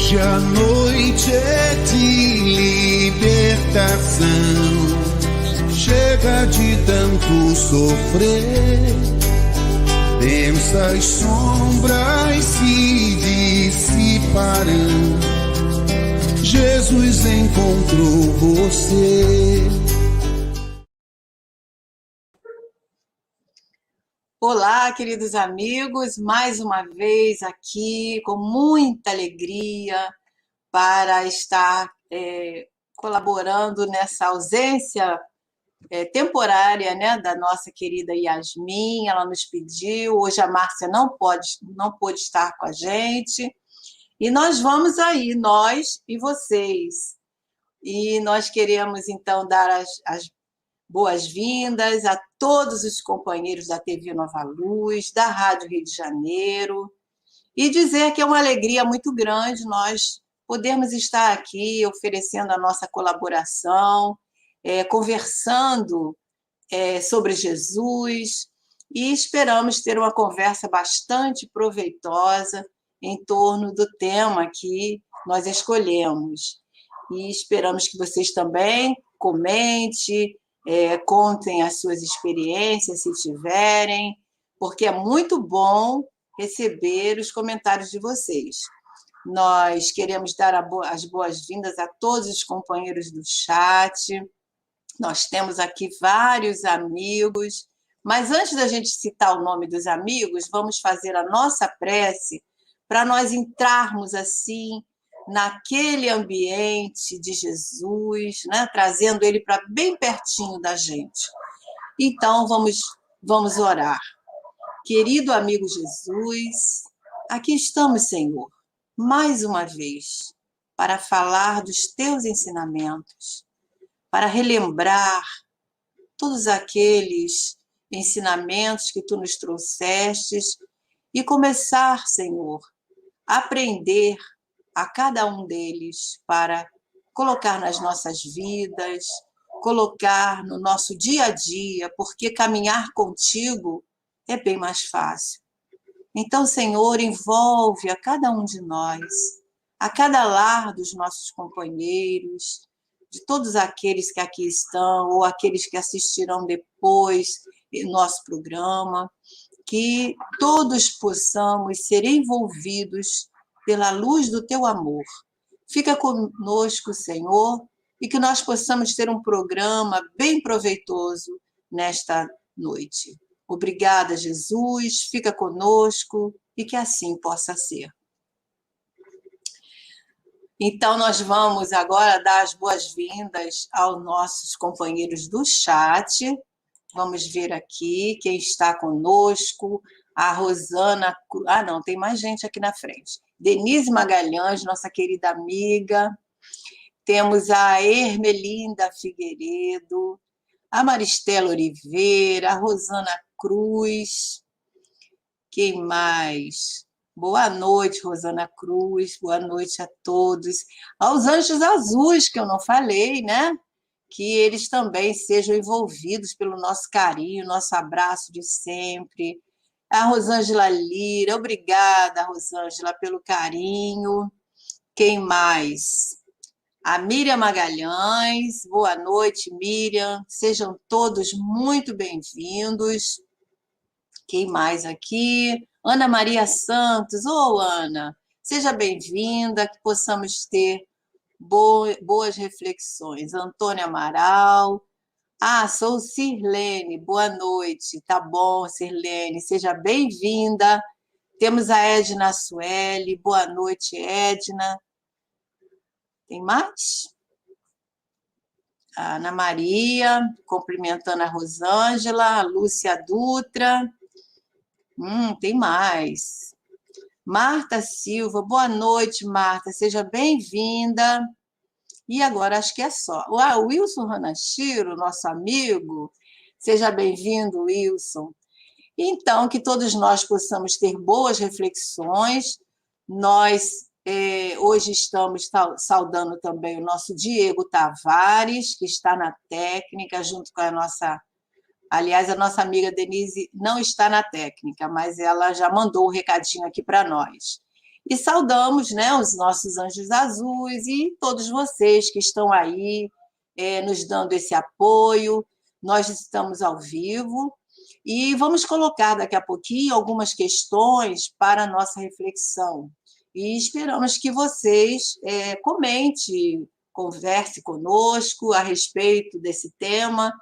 Hoje a noite é de libertação. Chega de tanto sofrer, densas sombras se dissiparão. Jesus encontrou você. Olá, queridos amigos, mais uma vez aqui com muita alegria para estar colaborando nessa ausência temporária, né, da nossa querida Yasmin. Ela nos pediu, hoje a Márcia não pôde estar com a gente, e nós vamos aí, nós e vocês. E nós queremos, então, dar as boas-vindas a todos os companheiros da TV Nova Luz, da Rádio Rio de Janeiro, e dizer que é uma alegria muito grande nós podermos estar aqui oferecendo a nossa colaboração, conversando sobre Jesus, e esperamos ter uma conversa bastante proveitosa em torno do tema que nós escolhemos. E esperamos que vocês também comentem, contem as suas experiências, se tiverem, porque é muito bom receber os comentários de vocês. Nós queremos dar as boas-vindas a todos os companheiros do chat. Nós temos aqui vários amigos, mas antes da gente citar o nome dos amigos, vamos fazer a nossa prece para nós entrarmos assim naquele ambiente de Jesus, né? Trazendo ele para bem pertinho da gente. Então, vamos orar. Querido amigo Jesus, aqui estamos, Senhor, mais uma vez, para falar dos teus ensinamentos, para relembrar todos aqueles ensinamentos que tu nos trouxestes e começar, Senhor, a aprender a cada um deles para colocar nas nossas vidas, colocar no nosso dia a dia, porque caminhar contigo é bem mais fácil. Então, Senhor, envolve a cada um de nós, a cada lar dos nossos companheiros, de todos aqueles que aqui estão ou aqueles que assistirão depois nosso programa, que todos possamos ser envolvidos pela luz do teu amor. Fica conosco, Senhor, e que nós possamos ter um programa bem proveitoso nesta noite. Obrigada, Jesus, fica conosco e que assim possa ser. Então, nós vamos agora dar as boas-vindas aos nossos companheiros do chat. Vamos ver aqui quem está conosco. A Rosana... Ah, não, tem mais gente aqui na frente. Denise Magalhães, nossa querida amiga. Temos a Ermelinda Figueiredo, a Maristela Oliveira, a Rosana Cruz. Quem mais? Boa noite, Rosana Cruz. Boa noite a todos. Aos Anjos Azuis, que eu não falei, né? Que eles também sejam envolvidos pelo nosso carinho, nosso abraço de sempre. A Rosângela Lira, obrigada, Rosângela, pelo carinho. Quem mais? A Miriam Magalhães, boa noite, Miriam. Sejam todos muito bem-vindos. Quem mais aqui? Ana Maria Santos. Ô, Ana, seja bem-vinda, que possamos ter boas reflexões. Antônia Amaral. Sou Sirlene, boa noite. Tá bom, Sirlene, seja bem-vinda. Temos a Edna Sueli, boa noite, Edna. Tem mais? A Ana Maria, cumprimentando a Rosângela, a Lúcia Dutra. Tem mais. Marta Silva, boa noite, Marta, seja bem-vinda. E agora acho que é só. O Wilson Hanashiro, nosso amigo, seja bem-vindo, Wilson. Então, que todos nós possamos ter boas reflexões. Nós hoje estamos saudando também o nosso Diego Tavares, que está na técnica, junto com a nossa... Aliás, a nossa amiga Denise não está na técnica, mas ela já mandou o recadinho aqui para nós. E saudamos, né, os nossos anjos azuis e todos vocês que estão aí nos dando esse apoio. Nós estamos ao vivo e vamos colocar daqui a pouquinho algumas questões para a nossa reflexão. E esperamos que vocês comentem, converse conosco a respeito desse tema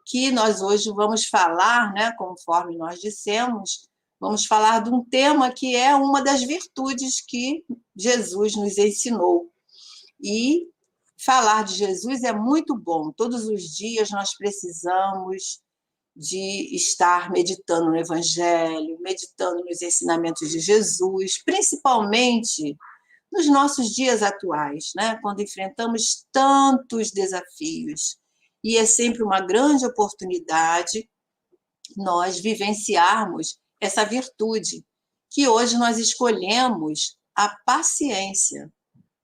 que nós hoje vamos falar, né, conforme nós dissemos, vamos falar de um tema que é uma das virtudes que Jesus nos ensinou. E falar de Jesus é muito bom. Todos os dias nós precisamos de estar meditando no Evangelho, meditando nos ensinamentos de Jesus, principalmente nos nossos dias atuais, né? Quando enfrentamos tantos desafios. E é sempre uma grande oportunidade nós vivenciarmos essa virtude, que hoje nós escolhemos a paciência,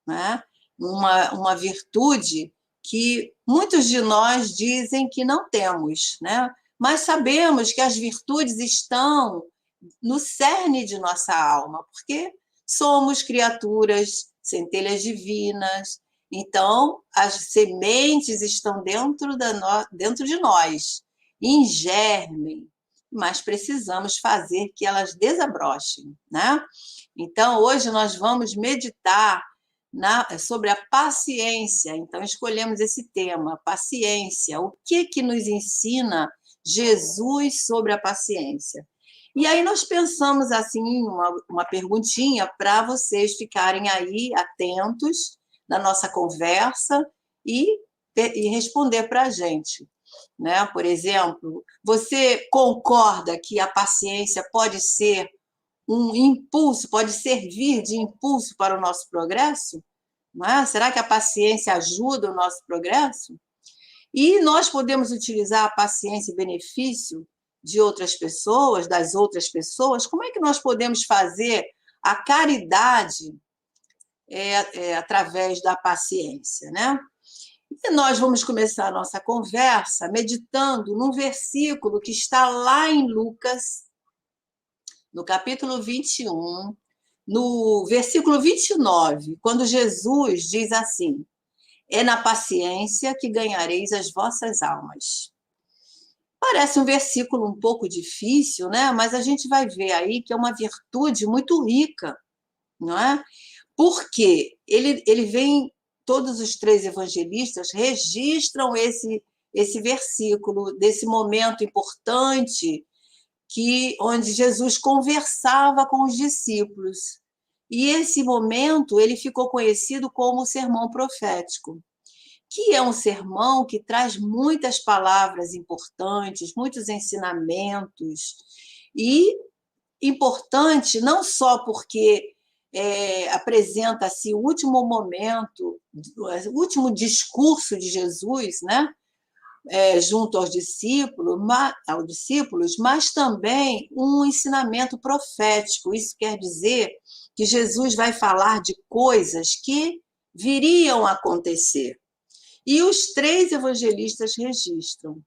né? Uma virtude que muitos de nós dizem que não temos, né? Mas sabemos que as virtudes estão no cerne de nossa alma, porque somos criaturas, centelhas divinas, então as sementes estão dentro de nós, em germe, mas precisamos fazer que elas desabrochem, né? Então, hoje nós vamos meditar sobre a paciência. Então, escolhemos esse tema, paciência. O que nos ensina Jesus sobre a paciência? E aí nós pensamos assim, uma perguntinha para vocês ficarem aí atentos na nossa conversa e responder para a gente. Né? Por exemplo, você concorda que a paciência pode ser um impulso, pode servir de impulso para o nosso progresso? Não é? Será que a paciência ajuda o nosso progresso? E nós podemos utilizar a paciência em benefício de outras pessoas, das outras pessoas? Como é que nós podemos fazer a caridade através da paciência, né? E nós vamos começar a nossa conversa meditando num versículo que está lá em Lucas, no capítulo 21, no versículo 29, quando Jesus diz assim: é na paciência que ganhareis as vossas almas. Parece um versículo um pouco difícil, né? Mas a gente vai ver aí que é uma virtude muito rica, não é? Porque ele vem, todos os três evangelistas registram esse versículo, desse momento importante onde Jesus conversava com os discípulos. E esse momento ele ficou conhecido como o sermão profético, que é um sermão que traz muitas palavras importantes, muitos ensinamentos, e importante não só porque apresenta-se o último momento, o último discurso de Jesus, né? Junto aos discípulos, mas também um ensinamento profético. Isso quer dizer que Jesus vai falar de coisas que viriam a acontecer. E os três evangelistas registram.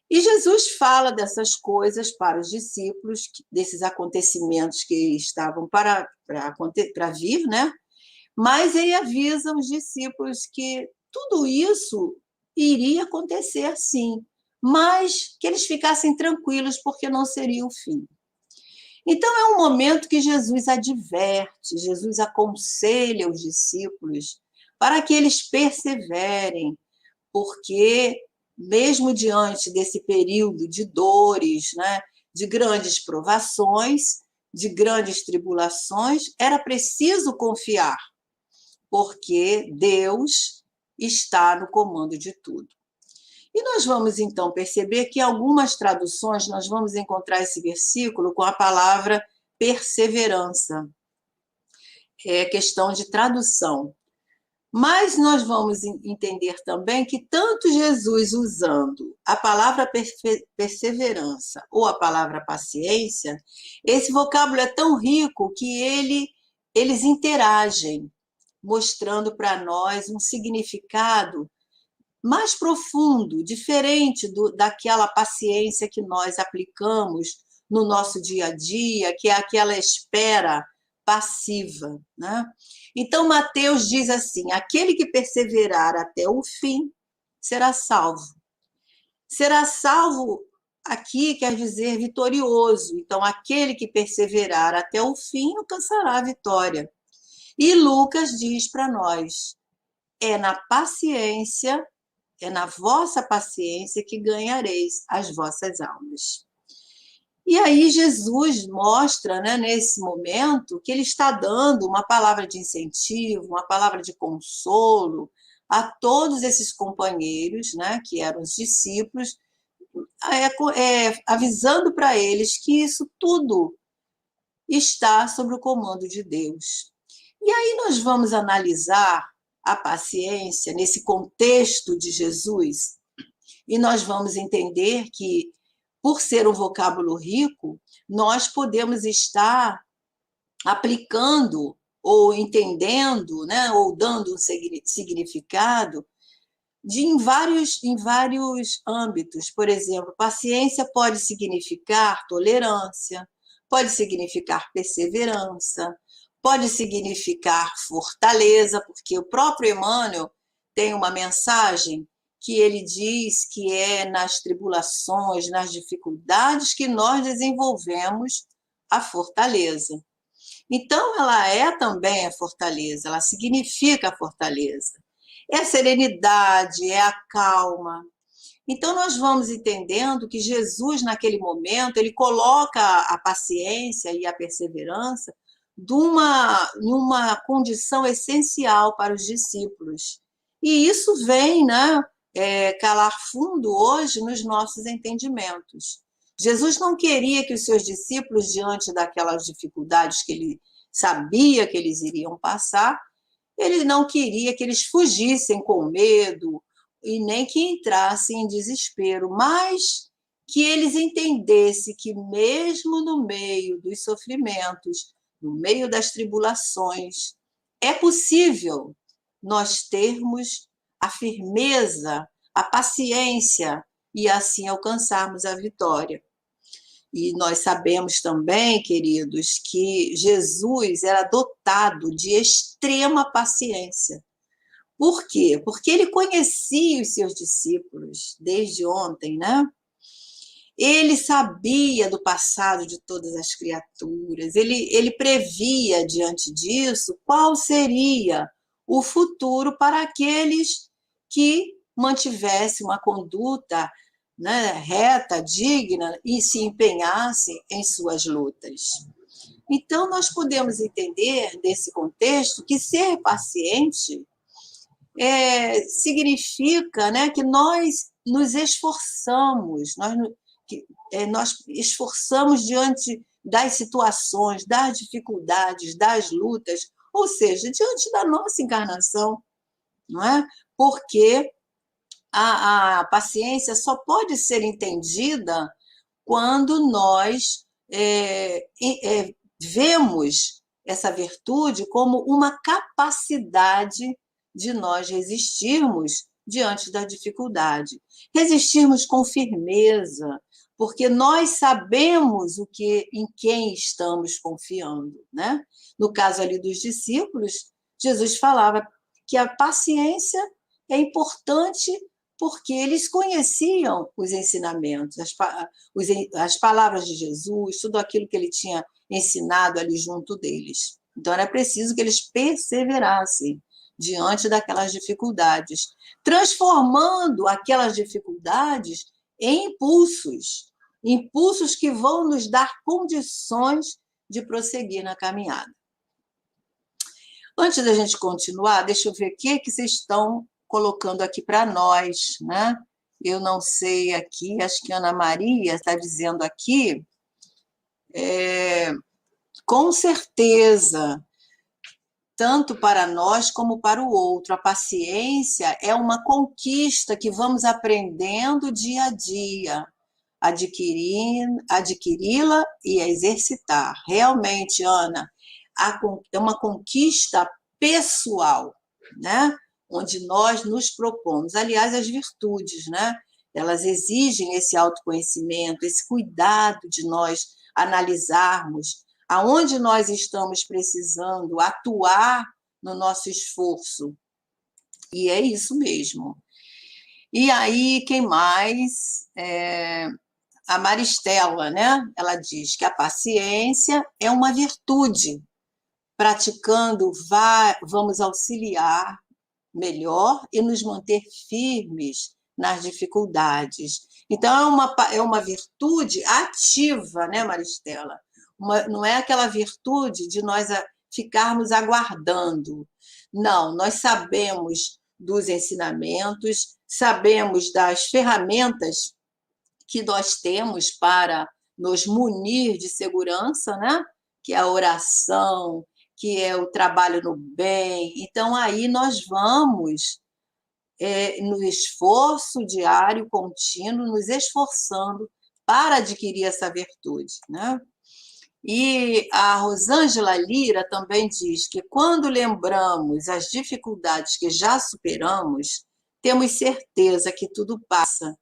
E Jesus fala dessas coisas para os discípulos, desses acontecimentos que estavam para vir, né? Mas ele avisa os discípulos que tudo isso iria acontecer, sim, mas que eles ficassem tranquilos, porque não seria o fim. Então, é um momento que Jesus adverte, Jesus aconselha os discípulos para que eles perseverem, porque, mesmo diante desse período de dores, né, de grandes provações, de grandes tribulações, era preciso confiar, porque Deus está no comando de tudo. E nós vamos, então, perceber que em algumas traduções nós vamos encontrar esse versículo com a palavra perseverança. É questão de tradução. Mas nós vamos entender também que tanto Jesus usando a palavra perseverança ou a palavra paciência, esse vocábulo é tão rico que eles interagem, mostrando para nós um significado mais profundo, diferente daquela paciência que nós aplicamos no nosso dia a dia, que é aquela espera passiva, né? Então, Mateus diz assim: aquele que perseverar até o fim será salvo. Será salvo aqui quer dizer vitorioso. Então, aquele que perseverar até o fim alcançará a vitória. E Lucas diz para nós: é na paciência, é na vossa paciência que ganhareis as vossas almas. E aí Jesus mostra, né, nesse momento, que ele está dando uma palavra de incentivo, uma palavra de consolo a todos esses companheiros, né, que eram os discípulos, avisando para eles que isso tudo está sob o comando de Deus. E aí nós vamos analisar a paciência nesse contexto de Jesus, e nós vamos entender que, por ser um vocábulo rico, nós podemos estar aplicando ou entendendo, né, ou dando um significado em vários âmbitos. Por exemplo, paciência pode significar tolerância, pode significar perseverança, pode significar fortaleza, porque o próprio Emmanuel tem uma mensagem que ele diz que é nas tribulações, nas dificuldades que nós desenvolvemos a fortaleza. Então, ela é também a fortaleza, ela significa a fortaleza. É a serenidade, é a calma. Então, nós vamos entendendo que Jesus, naquele momento, ele coloca a paciência e a perseverança numa condição essencial para os discípulos. E isso vem, né, calar fundo hoje nos nossos entendimentos. Jesus não queria que os seus discípulos, diante daquelas dificuldades que ele sabia que eles iriam passar, ele não queria que eles fugissem com medo e nem que entrassem em desespero, mas que eles entendessem que mesmo no meio dos sofrimentos, no meio das tribulações, é possível nós termos a firmeza, a paciência e assim alcançarmos a vitória. E nós sabemos também, queridos, que Jesus era dotado de extrema paciência. Por quê? Porque ele conhecia os seus discípulos desde ontem, né? Ele sabia do passado de todas as criaturas, ele previa, diante disso, qual seria o futuro para aqueles que mantivessem uma conduta, né, reta, digna e se empenhassem em suas lutas. Então, nós podemos entender, desse contexto, que ser paciente significa, né, que nós nos esforçamos, nós esforçamos diante das situações, das dificuldades, das lutas, ou seja, diante da nossa encarnação, não é? Porque a paciência só pode ser entendida quando nós vemos essa virtude como uma capacidade de nós resistirmos diante da dificuldade. Resistirmos com firmeza, porque nós sabemos em quem estamos confiando, né? No caso ali dos discípulos, Jesus falava que a paciência é importante porque eles conheciam os ensinamentos, as palavras de Jesus, tudo aquilo que ele tinha ensinado ali junto deles. Então, era preciso que eles perseverassem diante daquelas dificuldades, transformando aquelas dificuldades em impulsos que vão nos dar condições de prosseguir na caminhada. Antes da gente continuar, deixa eu ver o que vocês estão colocando aqui para nós, né? Eu não sei aqui, acho que a Ana Maria está dizendo aqui, com certeza, tanto para nós como para o outro. A paciência é uma conquista que vamos aprendendo dia a dia, adquiri-la e exercitar. Realmente, Ana, é uma conquista pessoal, né? Onde nós nos propomos. Aliás, as virtudes, né? Elas exigem esse autoconhecimento, esse cuidado de nós analisarmos aonde nós estamos precisando atuar no nosso esforço. E é isso mesmo. E aí, quem mais? A Maristela, né? Ela diz que a paciência é uma virtude. Praticando, vamos auxiliar melhor e nos manter firmes nas dificuldades. Então, é uma virtude ativa, né, Maristela? Não é aquela virtude de nós ficarmos aguardando. Não, nós sabemos dos ensinamentos, sabemos das ferramentas que nós temos para nos munir de segurança, né? Que é a oração, que é o trabalho no bem. Então, aí nós vamos, no esforço diário, contínuo, nos esforçando para adquirir essa virtude, né? E a Rosângela Lira também diz que quando lembramos as dificuldades que já superamos, temos certeza que tudo passa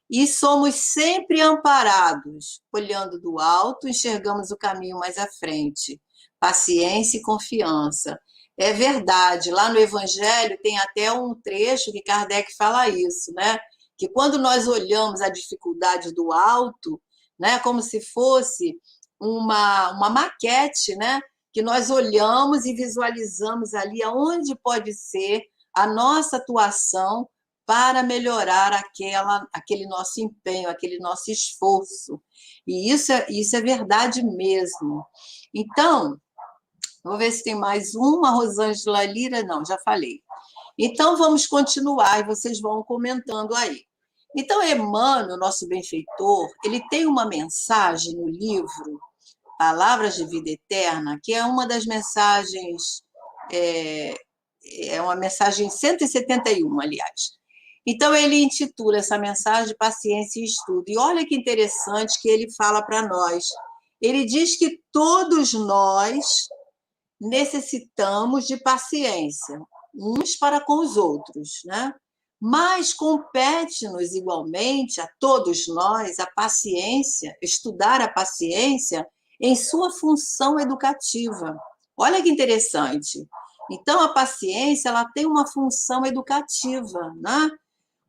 e somos sempre amparados. Olhando do alto, enxergamos o caminho mais à frente. Paciência e confiança. É verdade, lá no Evangelho tem até um trecho que Kardec fala isso, né? Que quando nós olhamos a dificuldade do alto, né, como se fosse uma maquete, né? Que nós olhamos e visualizamos ali aonde pode ser a nossa atuação para melhorar aquele nosso empenho, aquele nosso esforço. E isso é verdade mesmo. Então, vou ver se tem mais uma, Rosângela Lira, não, já falei. Então, vamos continuar e vocês vão comentando aí. Então, Emmanuel, nosso benfeitor, ele tem uma mensagem no livro Palavras de Vida Eterna, que é uma das mensagens, é uma mensagem 171, aliás. Então, ele intitula essa mensagem Paciência e Estudo. E olha que interessante que ele fala para nós. Ele diz que todos nós necessitamos de paciência, uns para com os outros, né? Mas compete-nos igualmente a todos nós a paciência, estudar a paciência em sua função educativa. Olha que interessante. Então, a paciência ela tem uma função educativa, né?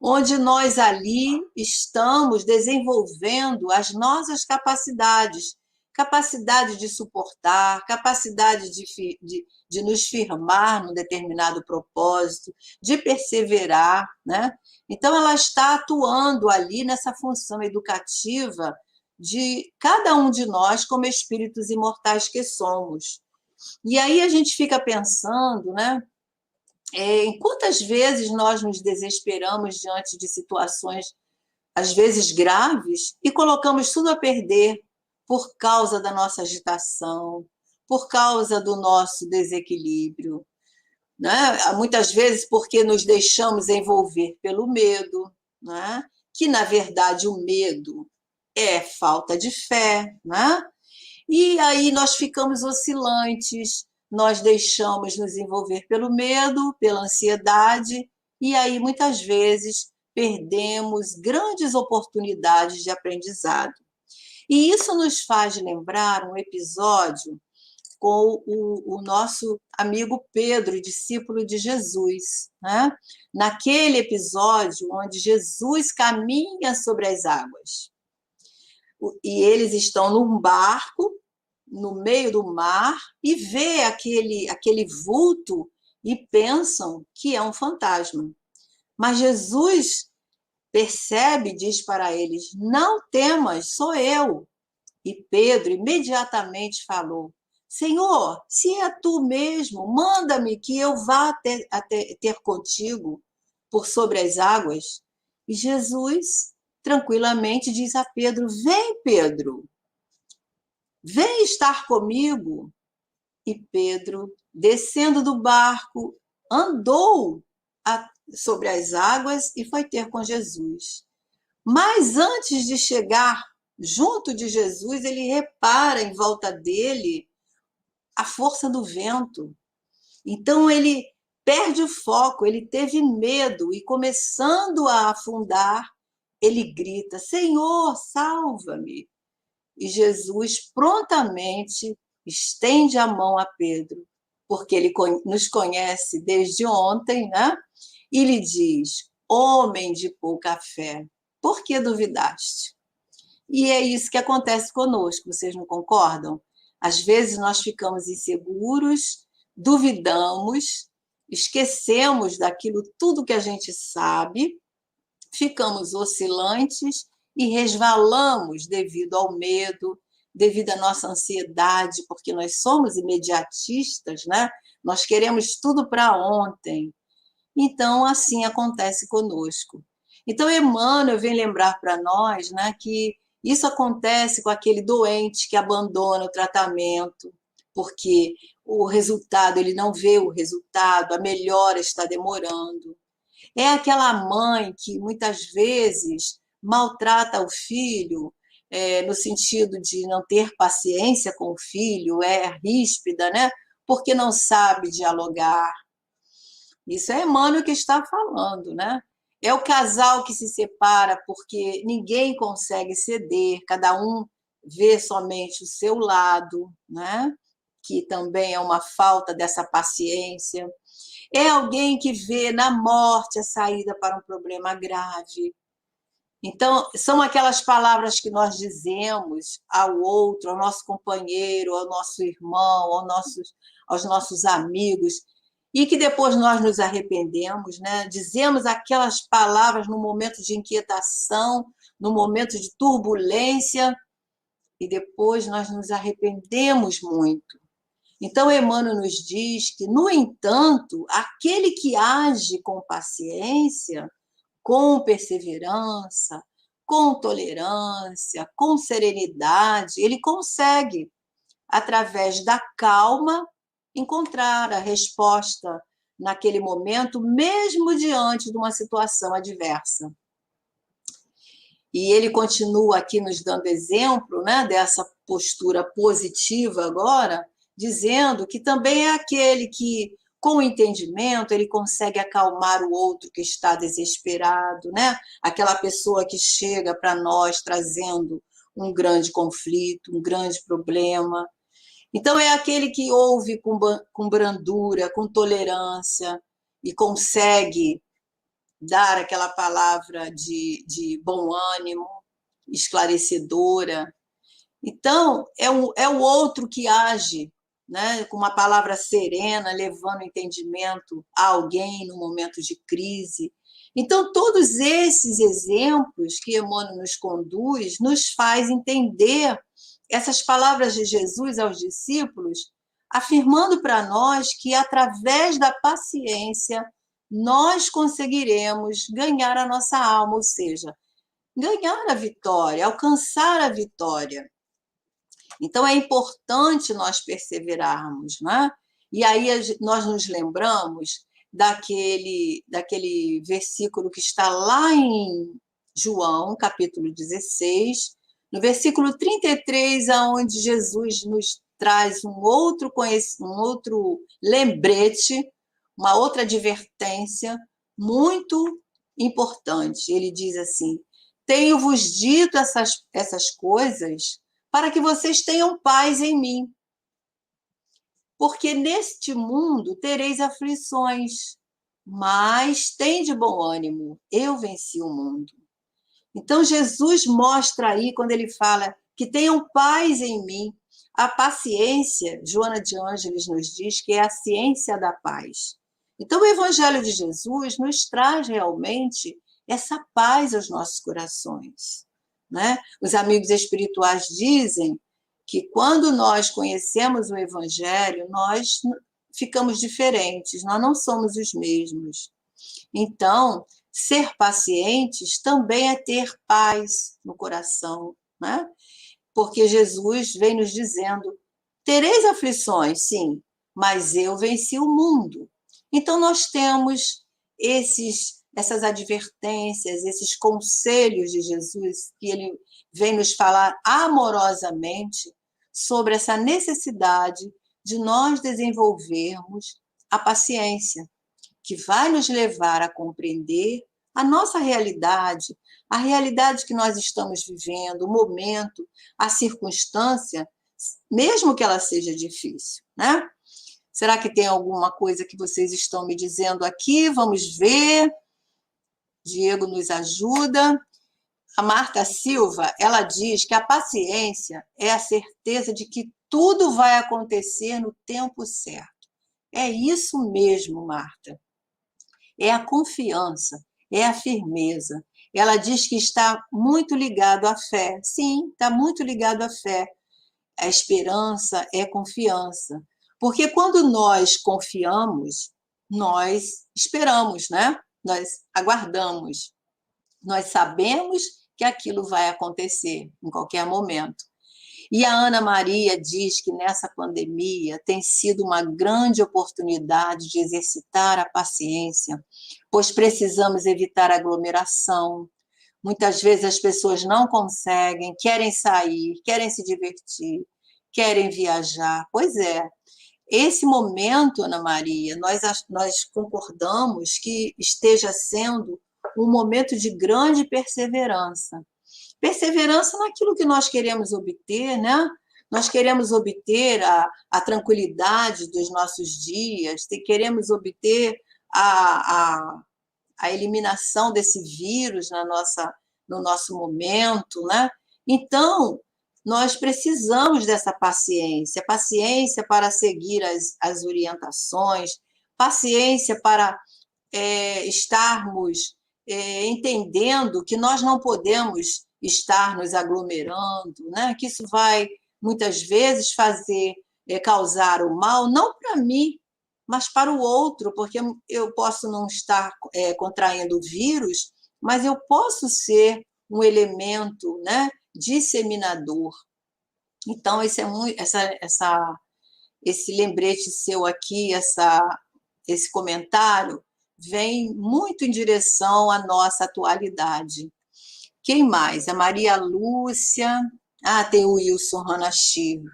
Onde nós ali estamos desenvolvendo as nossas capacidades, capacidade de suportar, capacidade de nos firmar num determinado propósito, de perseverar, né? Então, ela está atuando ali nessa função educativa de cada um de nós como espíritos imortais que somos. E aí a gente fica pensando, né? Em quantas vezes nós nos desesperamos diante de situações, às vezes graves, e colocamos tudo a perder por causa da nossa agitação, por causa do nosso desequilíbrio, né? Muitas vezes porque nos deixamos envolver pelo medo, né? Que, na verdade, o medo é falta de fé, né? E aí nós ficamos oscilantes, nós deixamos nos envolver pelo medo, pela ansiedade, e aí muitas vezes perdemos grandes oportunidades de aprendizado. E isso nos faz lembrar um episódio com o nosso amigo Pedro, discípulo de Jesus, né? Naquele episódio onde Jesus caminha sobre as águas. E eles estão num barco, no meio do mar, e vê aquele vulto e pensam que é um fantasma. Mas Jesus percebe e diz para eles: não temas, sou eu. E Pedro imediatamente falou: Senhor, se é tu mesmo, manda-me que eu vá ter contigo por sobre as águas. E Jesus tranquilamente diz a Pedro: vem, Pedro, vem estar comigo. E Pedro, descendo do barco, andou sobre as águas e foi ter com Jesus. Mas antes de chegar junto de Jesus, ele repara em volta dele a força do vento. Então ele perde o foco, ele teve medo e, começando a afundar, ele grita: Senhor, salva-me! E Jesus prontamente estende a mão a Pedro, porque ele nos conhece desde ontem, né? E lhe diz: homem de pouca fé, por que duvidaste? E é isso que acontece conosco, vocês não concordam? Às vezes nós ficamos inseguros, duvidamos, esquecemos daquilo tudo que a gente sabe, ficamos oscilantes e resvalamos devido ao medo, devido à nossa ansiedade, porque nós somos imediatistas, né? Nós queremos tudo para ontem. Então, assim acontece conosco. Então, Emmanuel vem lembrar para nós, né, que isso acontece com aquele doente que abandona o tratamento, porque o resultado, ele não vê o resultado, a melhora está demorando. É aquela mãe que muitas vezes maltrata o filho, no sentido de não ter paciência com o filho, é ríspida, né? Porque não sabe dialogar. Isso é Emmanuel que está falando, né? É o casal que se separa porque ninguém consegue ceder, cada um vê somente o seu lado, né? Que também é uma falta dessa paciência. É alguém que vê na morte a saída para um problema grave. Então, são aquelas palavras que nós dizemos ao outro, ao nosso companheiro, ao nosso irmão, aos nossos amigos, e que depois nós nos arrependemos, né? Dizemos aquelas palavras no momento de inquietação, no momento de turbulência, e depois nós nos arrependemos muito. Então, Emmanuel nos diz que, no entanto, aquele que age com paciência, com perseverança, com tolerância, com serenidade, ele consegue, através da calma, encontrar a resposta naquele momento, mesmo diante de uma situação adversa. E ele continua aqui nos dando exemplo, né, dessa postura positiva agora, dizendo que também é aquele que, com o entendimento, ele consegue acalmar o outro que está desesperado, né? Aquela pessoa que chega para nós trazendo um grande conflito, um grande problema. Então, é aquele que ouve com brandura, com tolerância, e consegue dar aquela palavra de bom ânimo, esclarecedora. Então, é o outro que age, né, com uma palavra serena, levando entendimento a alguém no momento de crise. Então, todos esses exemplos que Emmanuel nos conduz nos faz entender essas palavras de Jesus aos discípulos, afirmando para nós que, através da paciência, nós conseguiremos ganhar a nossa alma, ou seja, ganhar a vitória, alcançar a vitória. Então, é importante nós perseverarmos, né? E aí nós nos lembramos daquele versículo que está lá em João, capítulo 16, no versículo 33, onde Jesus nos traz um outro lembrete, uma outra advertência muito importante. Ele diz assim: tenho-vos dito essas coisas para que vocês tenham paz em mim. Porque neste mundo tereis aflições, mas tende bom ânimo, eu venci o mundo. Então, Jesus mostra aí, quando ele fala que tenham paz em mim, a paciência, Joana de Ângeles nos diz que é a ciência da paz. Então, o Evangelho de Jesus nos traz realmente essa paz aos nossos corações, né? Os amigos espirituais dizem que quando nós conhecemos o Evangelho, nós ficamos diferentes, nós não somos os mesmos. Então, ser pacientes também é ter paz no coração, né? Porque Jesus vem nos dizendo: tereis aflições, sim, mas eu venci o mundo. Então, nós temos essas advertências, esses conselhos de Jesus, que ele vem nos falar amorosamente sobre essa necessidade de nós desenvolvermos a paciência, que vai nos levar a compreender a nossa realidade, a realidade que nós estamos vivendo, o momento, a circunstância, mesmo que ela seja difícil, né? Será que tem alguma coisa que vocês estão me dizendo aqui? Vamos ver. Diego nos ajuda. A Marta Silva, ela diz que a paciência é a certeza de que tudo vai acontecer no tempo certo. É isso mesmo, Marta. É a confiança, é a firmeza. Ela diz que está muito ligado à fé. Sim, está muito ligado à fé. A esperança é confiança. Porque quando nós confiamos, nós esperamos, né? Nós aguardamos. Nós sabemos que aquilo vai acontecer em qualquer momento. E a Ana Maria diz que nessa pandemia tem sido uma grande oportunidade de exercitar a paciência, pois precisamos evitar aglomeração. Muitas vezes as pessoas não conseguem, querem sair, querem se divertir, querem viajar. Pois é, esse momento, Ana Maria, nós concordamos que esteja sendo um momento de grande perseverança. Perseverança naquilo que nós queremos obter, né? Nós queremos obter a tranquilidade dos nossos dias, queremos obter a eliminação desse vírus no nosso momento, né? Então, nós precisamos dessa paciência, paciência para seguir as orientações, paciência para estarmos entendendo que nós não podemos estar nos aglomerando, né? Que isso vai, muitas vezes, causar o mal, não para mim, mas para o outro, porque eu posso não estar contraindo o vírus, mas eu posso ser um elemento, né, disseminador. Então, esse lembrete seu aqui, esse comentário, vem muito em direção à nossa atualidade. Quem mais? A Maria Lúcia. Tem o Wilson Hanashiro.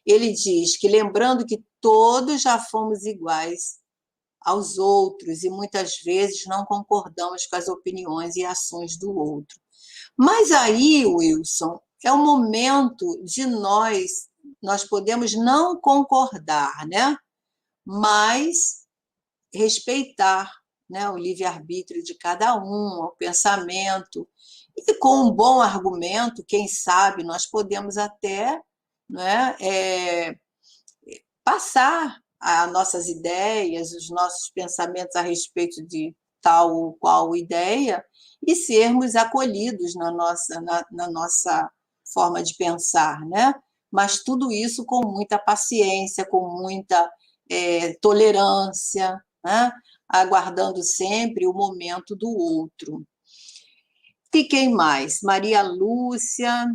Ele diz que, lembrando que todos já fomos iguais aos outros e muitas vezes não concordamos com as opiniões e ações do outro. Mas aí, Wilson, é o momento de nós podemos não concordar, né? Mas respeitar, né, o livre-arbítrio de cada um, o pensamento. E com um bom argumento, quem sabe, nós podemos até, né, passar as nossas ideias, os nossos pensamentos a respeito de tal ou qual ideia e sermos acolhidos na nossa forma de pensar, né? Mas tudo isso com muita paciência, com muita tolerância, né? Aguardando sempre o momento do outro. E quem mais? Maria Lúcia,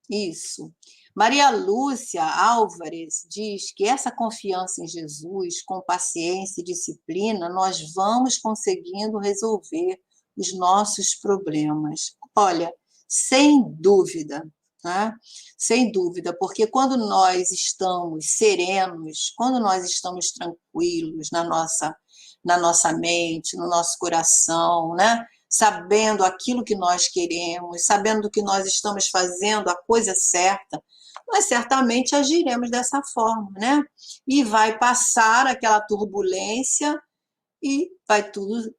isso. Maria Lúcia Álvares diz que essa confiança em Jesus, com paciência e disciplina, nós vamos conseguindo resolver os nossos problemas. Olha, sem dúvida, né? Sem dúvida, porque quando nós estamos serenos, quando nós estamos tranquilos na nossa mente, no nosso coração, né? Sabendo aquilo que nós queremos, sabendo que nós estamos fazendo a coisa certa, nós certamente agiremos dessa forma, né? E vai passar aquela turbulência e vai tudo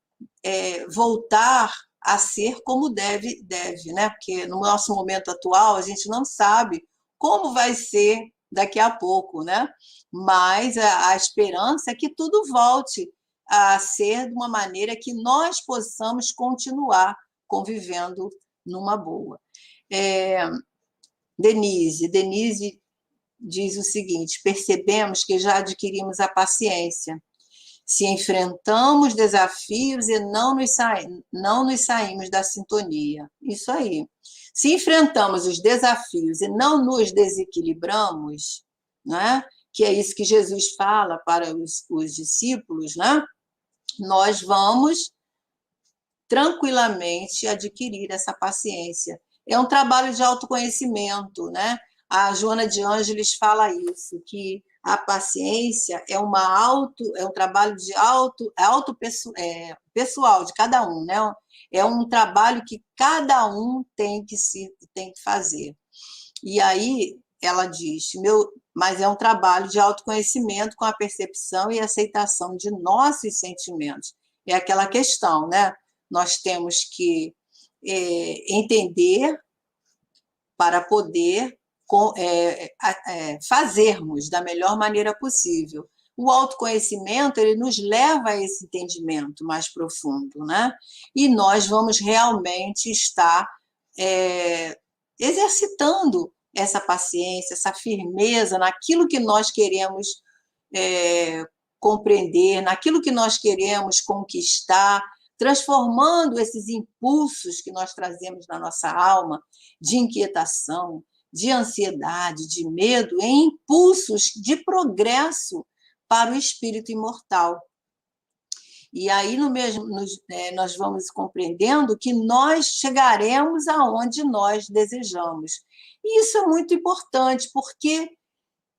voltar a ser como deve, né? Porque no nosso momento atual a gente não sabe como vai ser daqui a pouco, né? Mas a esperança é que tudo volte a ser de uma maneira que nós possamos continuar convivendo numa boa. Denise diz o seguinte: percebemos que já adquirimos a paciência. Se enfrentamos desafios e não nos saímos da sintonia. Isso aí. Se enfrentamos os desafios e não nos desequilibramos, né? Que é isso que Jesus fala para os discípulos, né? Nós vamos tranquilamente adquirir essa paciência. É um trabalho de autoconhecimento, né? A Joana de Ângeles fala isso, que a paciência é um trabalho de pessoal de cada um, né? É um trabalho que cada um tem que fazer. E aí ela diz, mas é um trabalho de autoconhecimento com a percepção e aceitação de nossos sentimentos. É aquela questão, né? Nós temos que entender para poder fazermos da melhor maneira possível. O autoconhecimento, ele nos leva a esse entendimento mais profundo, né? E nós vamos realmente estar exercitando essa paciência, essa firmeza naquilo que nós queremos compreender, naquilo que nós queremos conquistar, transformando esses impulsos que nós trazemos na nossa alma, de inquietação, de ansiedade, de medo, em impulsos de progresso para o espírito imortal. E aí nós vamos compreendendo que nós chegaremos aonde nós desejamos. E isso é muito importante, porque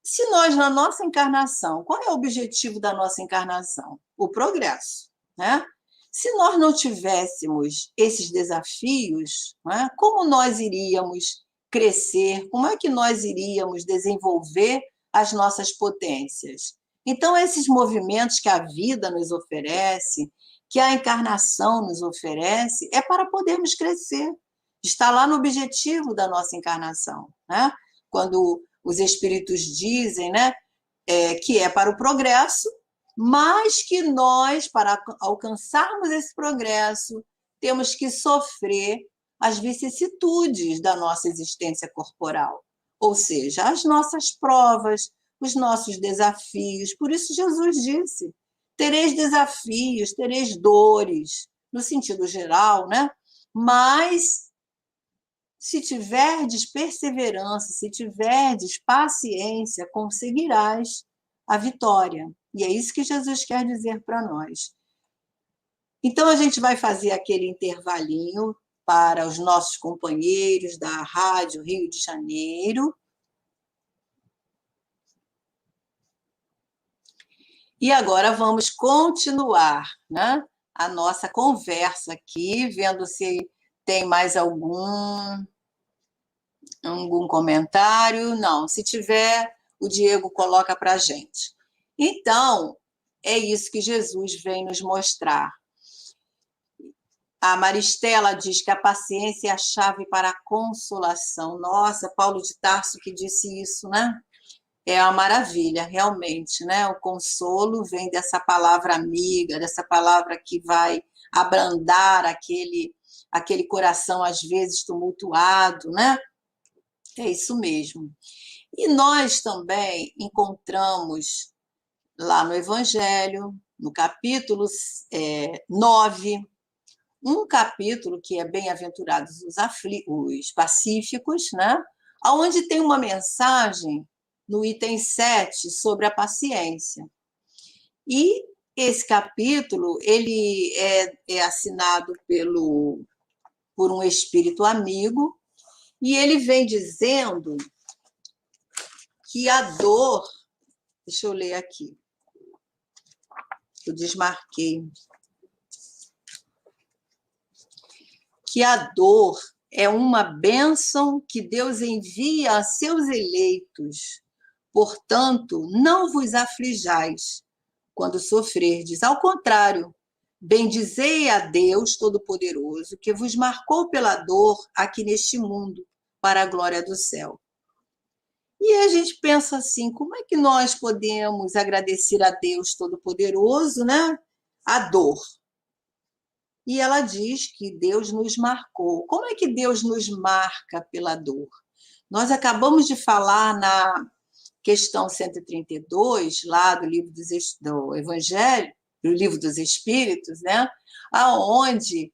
se nós, na nossa encarnação, qual é o objetivo da nossa encarnação? O progresso, né? Se nós não tivéssemos esses desafios, né, como nós iríamos crescer? Como é que nós iríamos desenvolver as nossas potências? Então, esses movimentos que a vida nos oferece, que a encarnação nos oferece, é para podermos crescer. Está lá no objetivo da nossa encarnação, né? Quando os espíritos dizem, né, que é para o progresso, mas que nós, para alcançarmos esse progresso, temos que sofrer as vicissitudes da nossa existência corporal, ou seja, as nossas provas, os nossos desafios. Por isso Jesus disse, tereis desafios, tereis dores, no sentido geral, né? Mas se tiverdes perseverança, se tiverdes paciência, conseguirás a vitória. E é isso que Jesus quer dizer para nós. Então, a gente vai fazer aquele intervalinho para os nossos companheiros da Rádio Rio de Janeiro. E agora vamos continuar, né, a nossa conversa aqui, vendo se tem mais algum comentário. Não, se tiver, o Diego coloca para a gente. Então, é isso que Jesus vem nos mostrar. A Maristela diz que a paciência é a chave para a consolação. Nossa, Paulo de Tarso que disse isso, né? É uma maravilha, realmente, né? O consolo vem dessa palavra amiga, dessa palavra que vai abrandar aquele coração, às vezes, tumultuado, né? É isso mesmo. E nós também encontramos lá no Evangelho, no capítulo 9, um capítulo que é Bem-aventurados os pacíficos, né? Onde tem uma mensagem no item 7 sobre a paciência. E esse capítulo ele é assinado por um espírito amigo, e ele vem dizendo que a dor... Deixa eu ler aqui. Eu desmarquei. Que a dor é uma bênção que Deus envia a seus eleitos. Portanto, não vos aflijais quando sofrerdes. Ao contrário, bendizei a Deus Todo-Poderoso, que vos marcou pela dor aqui neste mundo, para a glória do céu. E a gente pensa assim, como é que nós podemos agradecer a Deus Todo-Poderoso, né? A dor. E ela diz que Deus nos marcou. Como é que Deus nos marca pela dor? Nós acabamos de falar na questão 132, lá do livro do Evangelho, do livro dos Espíritos, né? Aonde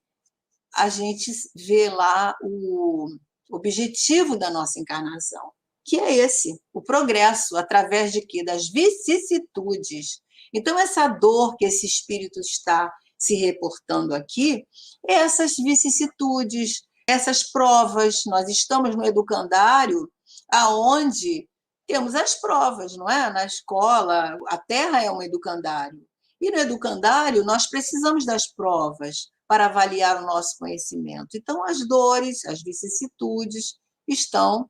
a gente vê lá o objetivo da nossa encarnação, que é esse, o progresso, através de quê? Das vicissitudes. Então, essa dor que esse espírito está se reportando aqui, é essas vicissitudes, essas provas. Nós estamos no educandário, aonde temos as provas, não é? Na escola, a Terra é um educandário. E no educandário, nós precisamos das provas para avaliar o nosso conhecimento. Então, as dores, as vicissitudes estão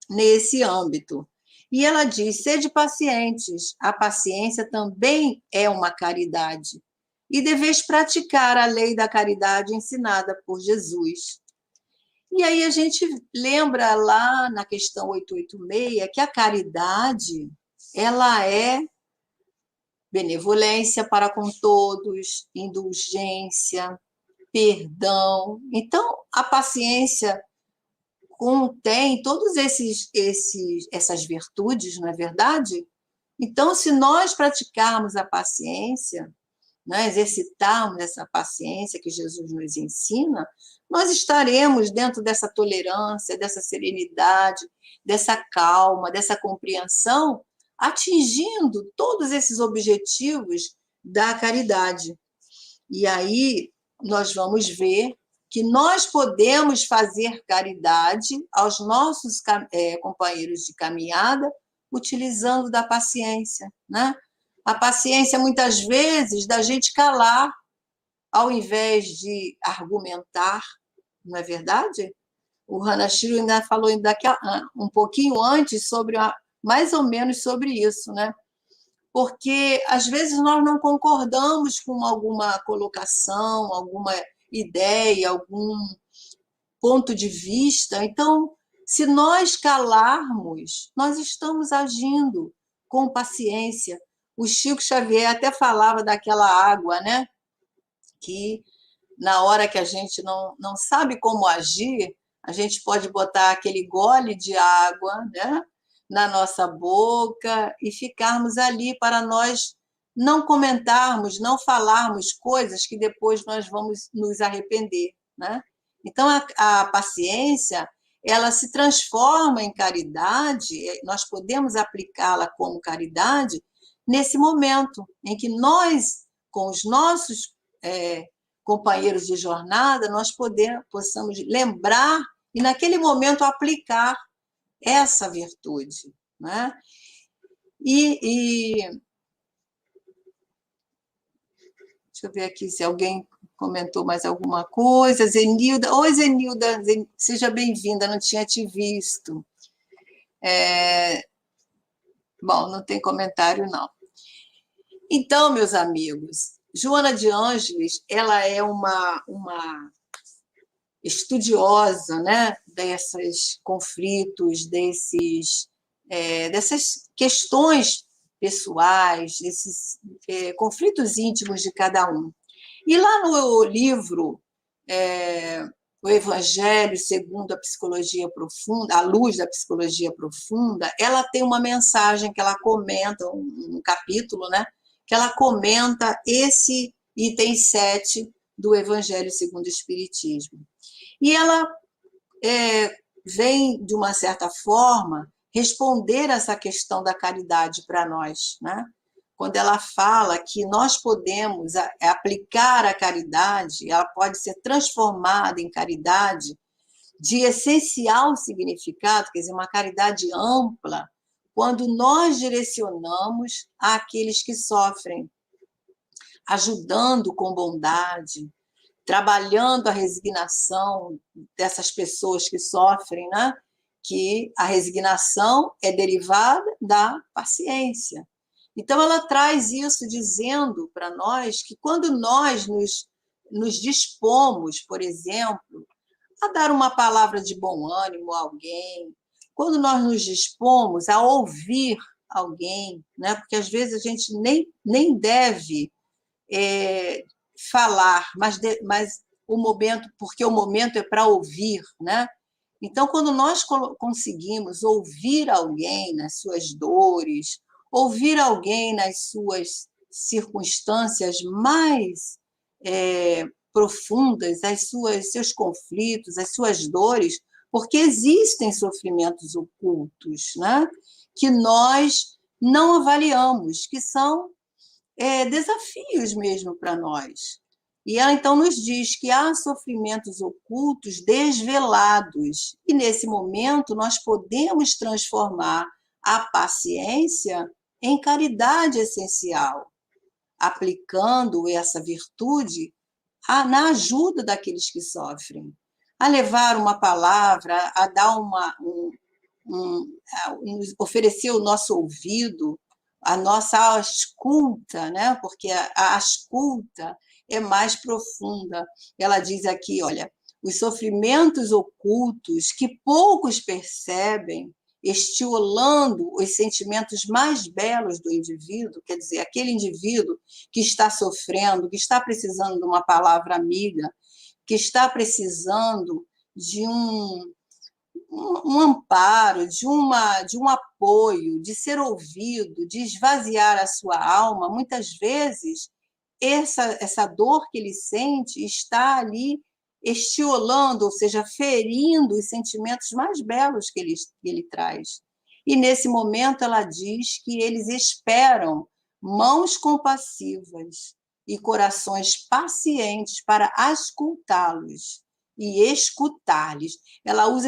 nesse âmbito. E ela diz: sede pacientes, a paciência também é uma caridade, e deveis praticar a lei da caridade ensinada por Jesus. E aí a gente lembra lá na questão 886 que a caridade, ela é benevolência para com todos, indulgência, perdão. Então, a paciência contém todas essas virtudes, não é verdade? Então, se nós praticarmos a paciência, né, exercitarmos essa paciência que Jesus nos ensina, nós estaremos dentro dessa tolerância, dessa serenidade, dessa calma, dessa compreensão, atingindo todos esses objetivos da caridade. E aí nós vamos ver que nós podemos fazer caridade aos nossos companheiros de caminhada utilizando da paciência, né? A paciência, muitas vezes, da gente calar ao invés de argumentar, não é verdade? O Hanashiro ainda falou um pouquinho antes sobre mais ou menos sobre isso, né? Porque às vezes nós não concordamos com alguma colocação, alguma ideia, algum ponto de vista. Então, se nós calarmos, nós estamos agindo com paciência. O Chico Xavier até falava daquela água, né? Que na hora que a gente não sabe como agir, a gente pode botar aquele gole de água, né, na nossa boca e ficarmos ali para nós não comentarmos, não falarmos coisas que depois nós vamos nos arrepender, né? Então, a paciência, ela se transforma em caridade, nós podemos aplicá-la como caridade nesse momento em que nós, com os nossos companheiros de jornada, nós possamos lembrar e, naquele momento, aplicar essa virtude, né? Deixa eu ver aqui se alguém comentou mais alguma coisa. Zenilda, oi Zenilda, seja bem-vinda, não tinha te visto. Bom, não tem comentário, não. Então, meus amigos, Joana de Ângeles, ela é uma estudiosa, né, desses conflitos, dessas questões pessoais, desses conflitos íntimos de cada um. E lá no livro O Evangelho segundo a Psicologia Profunda, à luz da Psicologia Profunda, ela tem uma mensagem que ela comenta, um capítulo, né, que ela comenta esse item 7 do Evangelho segundo o Espiritismo. E ela vem, de uma certa forma, responder essa questão da caridade para nós, né? Quando ela fala que nós podemos aplicar a caridade, ela pode ser transformada em caridade de essencial significado, quer dizer, uma caridade ampla, quando nós direcionamos àqueles que sofrem, ajudando com bondade, trabalhando a resignação dessas pessoas que sofrem, né? Que a resignação é derivada da paciência. Então, ela traz isso dizendo para nós que quando nós nos dispomos, por exemplo, a dar uma palavra de bom ânimo a alguém, quando nós nos dispomos a ouvir alguém, né? Porque às vezes a gente nem deve falar, mas o momento, porque o momento é para ouvir, né? Então, quando nós conseguimos ouvir alguém nas suas dores, ouvir alguém nas suas circunstâncias mais profundas, seus conflitos, as suas dores, porque existem sofrimentos ocultos, né? Que nós não avaliamos, que são desafios mesmo para nós. E ela, então, nos diz que há sofrimentos ocultos desvelados, e, nesse momento, nós podemos transformar a paciência em caridade essencial, aplicando essa virtude na ajuda daqueles que sofrem, a levar uma palavra, a dar nos oferecer o nosso ouvido, a nossa escuta, né? Porque a escuta é mais profunda. Ela diz aqui, olha, os sofrimentos ocultos que poucos percebem, estimulando os sentimentos mais belos do indivíduo, quer dizer, aquele indivíduo que está sofrendo, que está precisando de uma palavra amiga, que está precisando de um amparo, de um apoio, de ser ouvido, de esvaziar a sua alma, muitas vezes essa dor que ele sente está ali estiolando, ou seja, ferindo os sentimentos mais belos que ele traz. E nesse momento ela diz que eles esperam mãos compassivas e corações pacientes para auscultá-los e escutar-lhes. Ela usa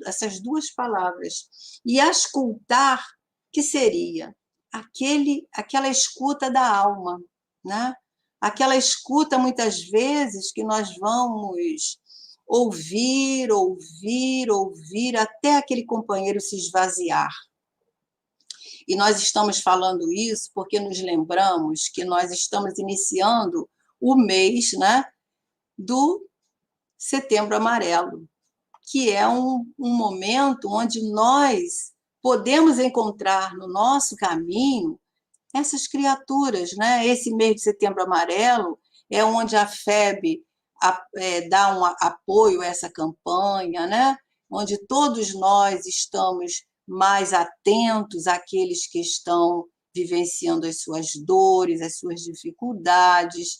essas duas palavras. E auscultar, que seria aquela escuta da alma, né? Aquela escuta, muitas vezes, que nós vamos ouvir, até aquele companheiro se esvaziar. E nós estamos falando isso porque nos lembramos que nós estamos iniciando o mês, né, do Setembro Amarelo, que é um momento onde nós podemos encontrar no nosso caminho essas criaturas, né? Esse mês de Setembro Amarelo é onde a FEB dá um apoio a essa campanha, né? Onde todos nós estamos mais atentos àqueles que estão vivenciando as suas dores, as suas dificuldades.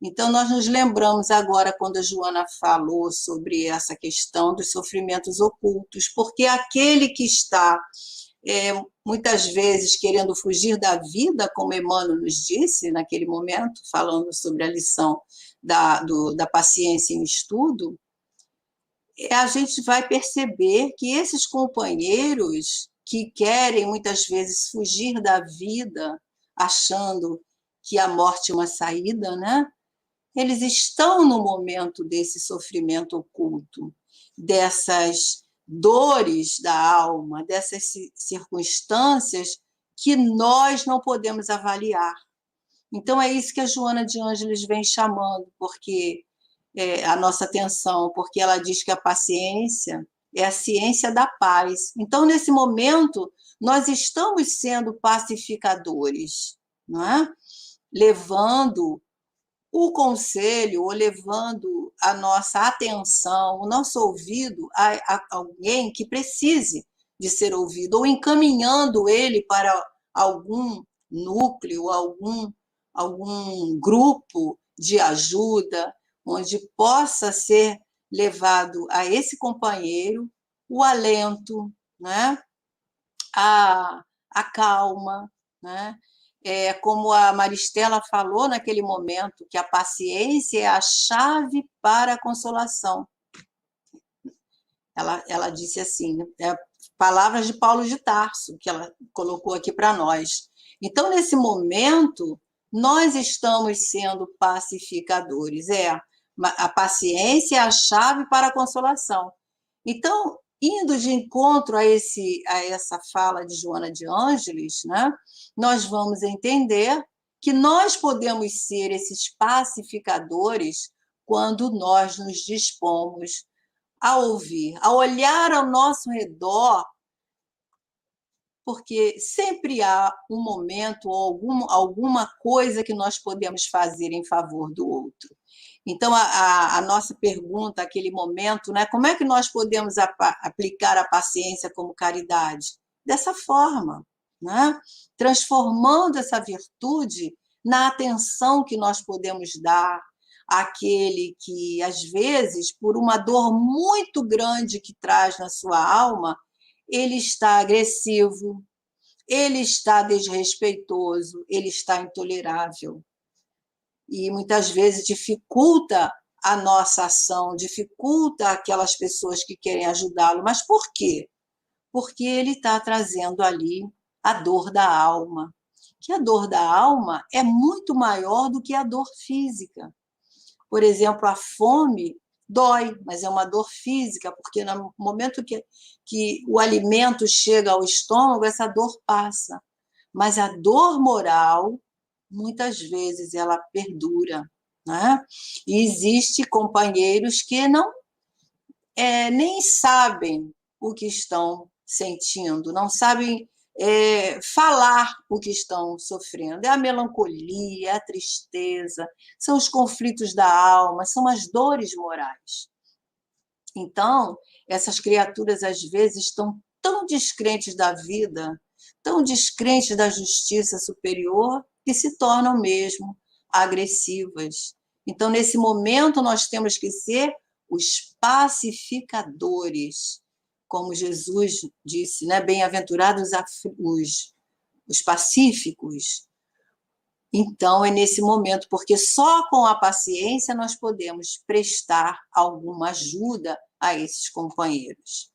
Então, nós nos lembramos agora, quando a Joana falou sobre essa questão dos sofrimentos ocultos, porque aquele que está muitas vezes querendo fugir da vida, como Emmanuel nos disse naquele momento, falando sobre a lição da paciência em estudo, a gente vai perceber que esses companheiros que querem muitas vezes fugir da vida, achando que a morte é uma saída, né? Eles estão no momento desse sofrimento oculto, dessas dores da alma, dessas circunstâncias que nós não podemos avaliar. Então, é isso que a Joana de Ângeles vem chamando, porque a nossa atenção, porque ela diz que a paciência é a ciência da paz. Então, nesse momento, nós estamos sendo pacificadores, não é? Levando o conselho, ou levando a nossa atenção, o nosso ouvido a alguém que precise de ser ouvido, ou encaminhando ele para algum núcleo, algum grupo de ajuda, onde possa ser levado a esse companheiro o alento, né? a calma, né? Como a Maristela falou naquele momento, que a paciência é a chave para a consolação. Ela disse assim, palavras de Paulo de Tarso, que ela colocou aqui para nós. Então, nesse momento, nós estamos sendo pacificadores. A paciência é a chave para a consolação. Então, indo de encontro a essa fala de Joana de Ângeles, né, nós vamos entender que nós podemos ser esses pacificadores quando nós nos dispomos a ouvir, a olhar ao nosso redor, porque sempre há um momento ou alguma coisa que nós podemos fazer em favor do outro. Então, a nossa pergunta, aquele momento, né, como é que nós podemos aplicar a paciência como caridade? Dessa forma, né? Transformando essa virtude na atenção que nós podemos dar àquele que, às vezes, por uma dor muito grande que traz na sua alma, ele está agressivo, ele está desrespeitoso, ele está intolerável. E muitas vezes dificulta a nossa ação, dificulta aquelas pessoas que querem ajudá-lo. Mas por quê? Porque ele está trazendo ali a dor da alma, que a dor da alma é muito maior do que a dor física. Por exemplo, a fome Dói, mas é uma dor física, porque no momento que o alimento chega ao estômago, essa dor passa. Mas a dor moral, muitas vezes, ela perdura, né? E existe companheiros que não nem sabem o que estão sentindo, não sabem falar o que estão sofrendo. É a melancolia, é a tristeza, são os conflitos da alma, são as dores morais. Então, essas criaturas, às vezes, estão tão descrentes da vida, tão descrentes da justiça superior, que se tornam mesmo agressivas. Então, nesse momento, nós temos que ser os pacificadores, como Jesus disse, né? Bem-aventurados os pacíficos. Então, é nesse momento, porque só com a paciência nós podemos prestar alguma ajuda a esses companheiros.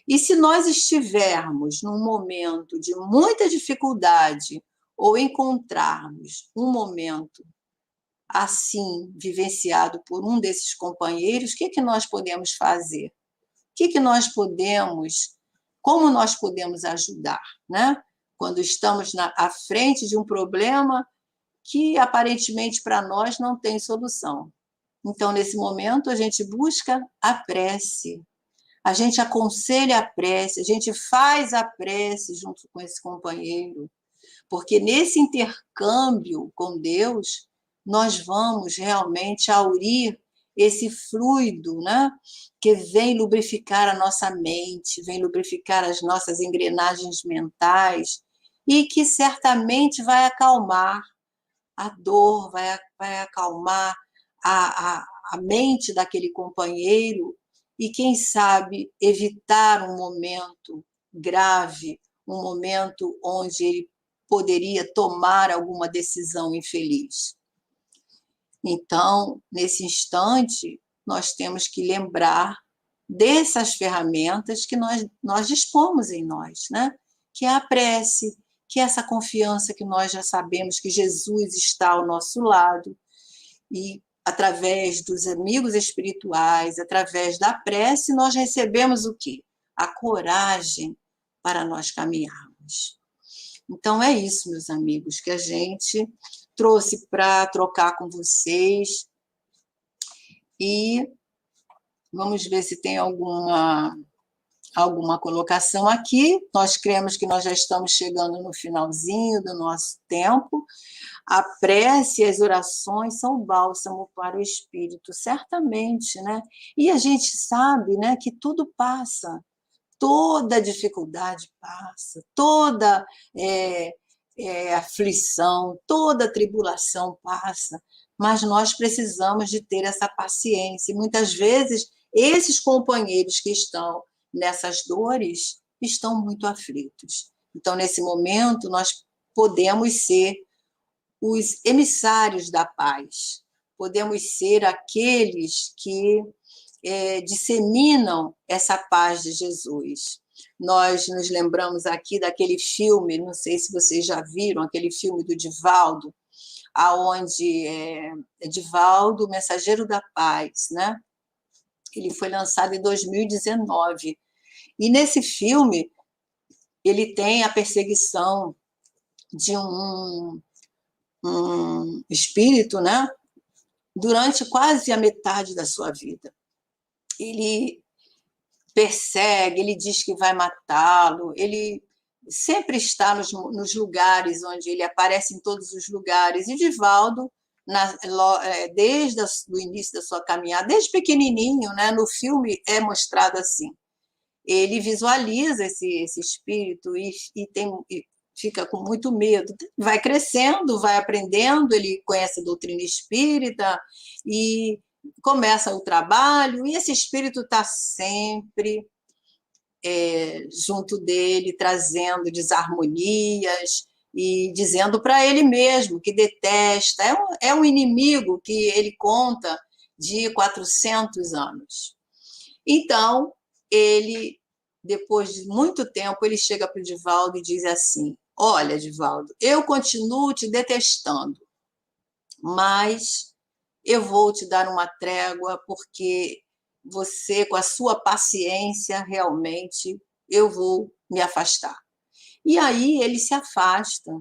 E se nós estivermos num momento de muita dificuldade ou encontrarmos um momento assim, vivenciado por um desses companheiros, o que nós podemos fazer? Como nós podemos ajudar, né? Quando estamos à frente de um problema que aparentemente para nós não tem solução. Então, nesse momento, a gente busca a prece, a gente aconselha a prece, a gente faz a prece junto com esse companheiro, porque nesse intercâmbio com Deus, nós vamos realmente aurir esse fluido, né, que vem lubrificar a nossa mente, vem lubrificar as nossas engrenagens mentais e que certamente vai acalmar a dor, vai acalmar a mente daquele companheiro e, quem sabe, evitar um momento grave, um momento onde ele poderia tomar alguma decisão infeliz. Então, nesse instante, nós temos que lembrar dessas ferramentas que nós dispomos em nós, né? Que é a prece, que é essa confiança que nós já sabemos que Jesus está ao nosso lado, e através dos amigos espirituais, através da prece, nós recebemos o quê? A coragem para nós caminharmos. Então é isso, meus amigos, que a gente trouxe para trocar com vocês, e vamos ver se tem alguma colocação aqui. Nós cremos que nós já estamos chegando no finalzinho do nosso tempo. A prece e as orações são o bálsamo para o espírito, certamente, né? E a gente sabe, né, que tudo passa, toda dificuldade passa, toda aflição, toda tribulação passa, mas nós precisamos de ter essa paciência. E muitas vezes, esses companheiros que estão nessas dores estão muito aflitos. Então, nesse momento, nós podemos ser os emissários da paz, podemos ser aqueles que disseminam essa paz de Jesus. Nós nos lembramos aqui daquele filme, não sei se vocês já viram, aquele filme do Divaldo, aonde Divaldo, o Mensageiro da Paz, né? Ele foi lançado em 2019. E nesse filme, ele tem a perseguição de um espírito, né? Durante quase a metade da sua vida. Ele persegue, ele diz que vai matá-lo, ele sempre está nos lugares onde ele aparece, em todos os lugares. E Divaldo, desde o início da sua caminhada, desde pequenininho, né, no filme é mostrado assim, ele visualiza esse espírito e fica com muito medo. Vai crescendo, vai aprendendo, ele conhece a doutrina espírita e começa o trabalho, e esse espírito está sempre junto dele, trazendo desarmonias e dizendo para ele mesmo que detesta. É um inimigo que ele conta de 400 anos. Então, ele, depois de muito tempo, ele chega para o Divaldo e diz assim: olha, Divaldo, eu continuo te detestando, mas eu vou te dar uma trégua, porque você, com a sua paciência, realmente, eu vou me afastar. E aí ele se afasta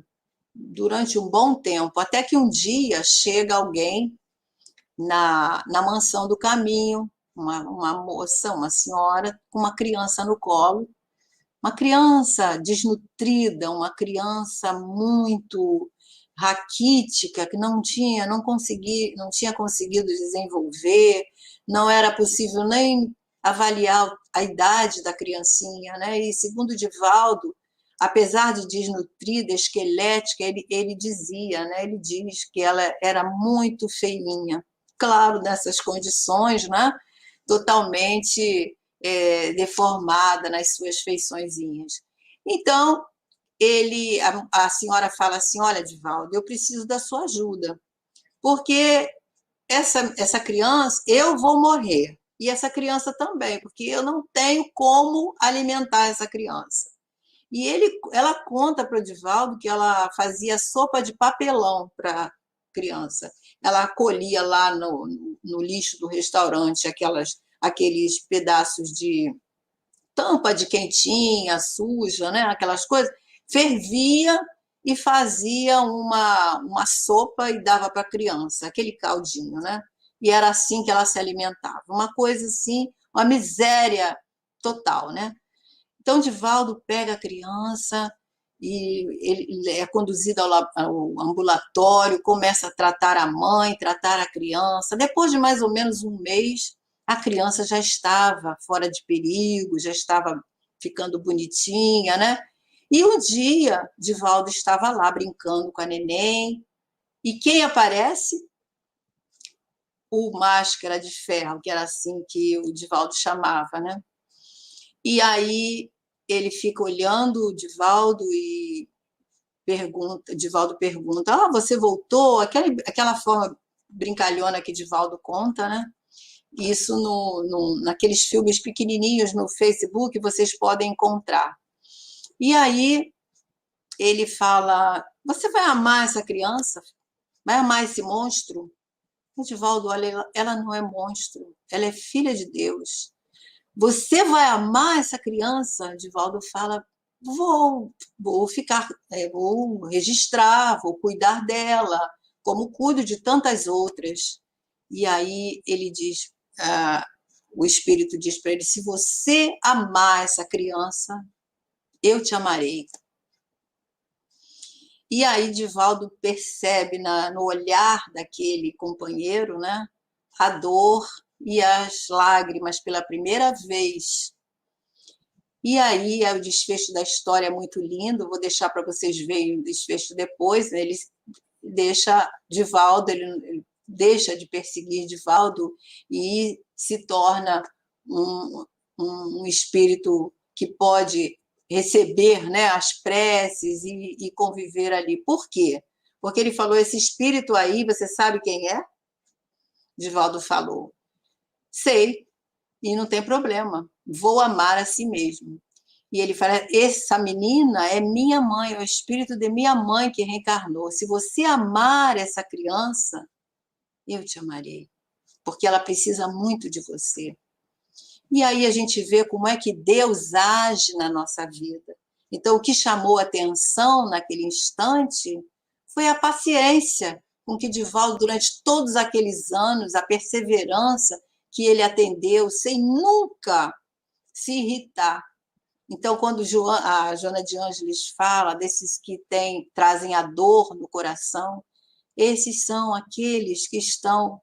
durante um bom tempo, até que um dia chega alguém na mansão do caminho, uma moça, uma senhora, com uma criança no colo, uma criança desnutrida, uma criança muito raquítica, que não tinha conseguido desenvolver, não era possível nem avaliar a idade da criancinha, né? E segundo Divaldo, apesar de desnutrida, esquelética, ele dizia, né? Ele diz que ela era muito feinha. Claro, nessas condições, né? Totalmente deformada nas suas feiçõezinhas. Então, a senhora fala assim, olha, Divaldo, eu preciso da sua ajuda, porque essa criança, eu vou morrer, e essa criança também, porque eu não tenho como alimentar essa criança. E ela conta para o Divaldo que ela fazia sopa de papelão para a criança. Ela colhia lá no lixo do restaurante aqueles pedaços de tampa de quentinha, suja, né? Aquelas coisas, fervia e fazia uma sopa e dava para a criança, aquele caldinho, né? E era assim que ela se alimentava. Uma coisa assim, uma miséria total, né? Então, Divaldo pega a criança e ele é conduzido ao ambulatório, começa a tratar a mãe, tratar a criança. Depois de mais ou menos um mês, a criança já estava fora de perigo, já estava ficando bonitinha, né? E um dia, Divaldo estava lá brincando com a neném, e quem aparece? O Máscara de Ferro, que era assim que o Divaldo chamava, né? E aí ele fica olhando o Divaldo e Divaldo pergunta, você voltou? Aquela forma brincalhona que Divaldo conta, né? Isso naqueles filmes pequenininhos no Facebook vocês podem encontrar. E aí ele fala, você vai amar essa criança? Vai amar esse monstro? O Divaldo, olha, ela não é monstro, ela é filha de Deus. Você vai amar essa criança? Divaldo fala, vou ficar, vou registrar, vou cuidar dela, como cuido de tantas outras. E aí ele diz, o Espírito diz para ele, se você amar essa criança, eu te amarei. E aí Divaldo percebe no olhar daquele companheiro, né, a dor e as lágrimas pela primeira vez. E aí o desfecho da história é muito lindo, vou deixar para vocês verem o desfecho depois, né? Ele deixa Divaldo, ele deixa de perseguir Divaldo e se torna um espírito que pode receber, né, as preces e conviver ali. Por quê? Porque ele falou, esse espírito aí, você sabe quem é? Divaldo falou, sei, e não tem problema, vou amar a si mesmo. E ele fala, essa menina é minha mãe, é o espírito de minha mãe que reencarnou. Se você amar essa criança, eu te amarei, porque ela precisa muito de você. E aí a gente vê como é que Deus age na nossa vida. Então, o que chamou a atenção naquele instante foi a paciência com que Divaldo, durante todos aqueles anos, a perseverança que ele atendeu, sem nunca se irritar. Então, quando a Joana de Ângeles fala desses que trazem a dor no coração, esses são aqueles que estão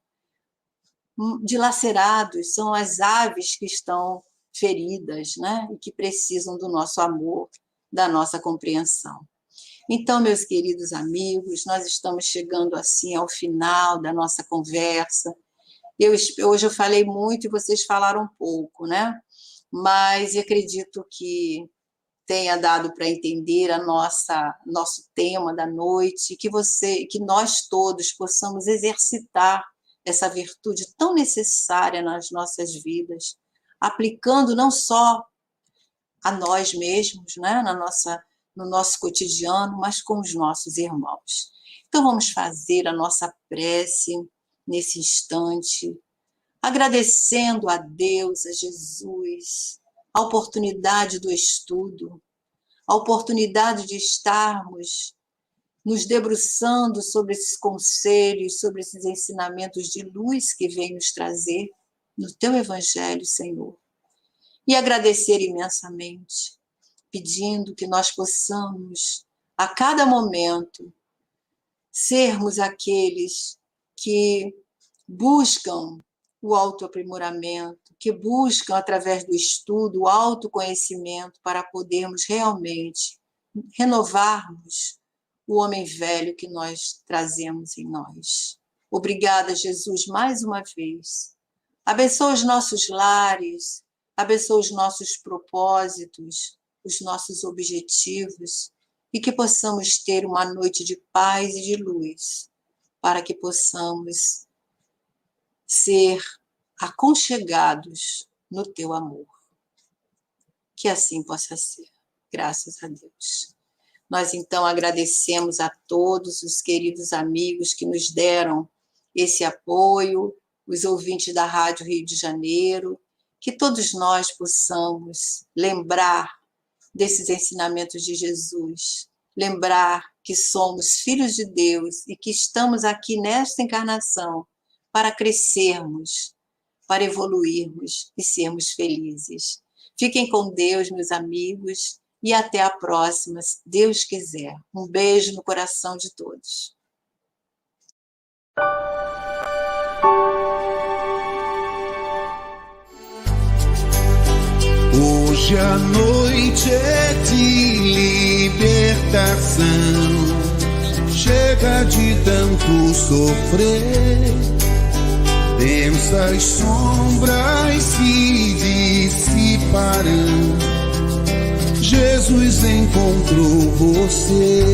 dilacerados, são as aves que estão feridas, né? E que precisam do nosso amor, da nossa compreensão. Então, meus queridos amigos, nós estamos chegando assim ao final da nossa conversa. Hoje eu falei muito e vocês falaram pouco, né? Mas eu acredito que tenha dado para entender nosso tema da noite, que nós todos possamos exercitar essa virtude tão necessária nas nossas vidas, aplicando não só a nós mesmos, né, no nosso cotidiano, mas com os nossos irmãos. Então vamos fazer a nossa prece nesse instante, agradecendo a Deus, a Jesus, a oportunidade do estudo, a oportunidade de estarmos nos debruçando sobre esses conselhos, sobre esses ensinamentos de luz que vem nos trazer no Teu Evangelho, Senhor. E agradecer imensamente, pedindo que nós possamos, a cada momento, sermos aqueles que buscam o autoaprimoramento, que buscam, através do estudo, o autoconhecimento, para podermos realmente renovarmos o homem velho que nós trazemos em nós. Obrigada, Jesus, mais uma vez. Abençoa os nossos lares, abençoa os nossos propósitos, os nossos objetivos, e que possamos ter uma noite de paz e de luz, para que possamos ser aconchegados no Teu amor. Que assim possa ser, graças a Deus. Nós, então, agradecemos a todos os queridos amigos que nos deram esse apoio, os ouvintes da Rádio Rio de Janeiro, que todos nós possamos lembrar desses ensinamentos de Jesus, lembrar que somos filhos de Deus e que estamos aqui nesta encarnação para crescermos, para evoluirmos e sermos felizes. Fiquem com Deus, meus amigos, e até a próxima, se Deus quiser. Um beijo no coração de todos. Hoje a noite é de libertação. Chega de tanto sofrer. Densas sombras se dissiparão. Jesus encontrou você.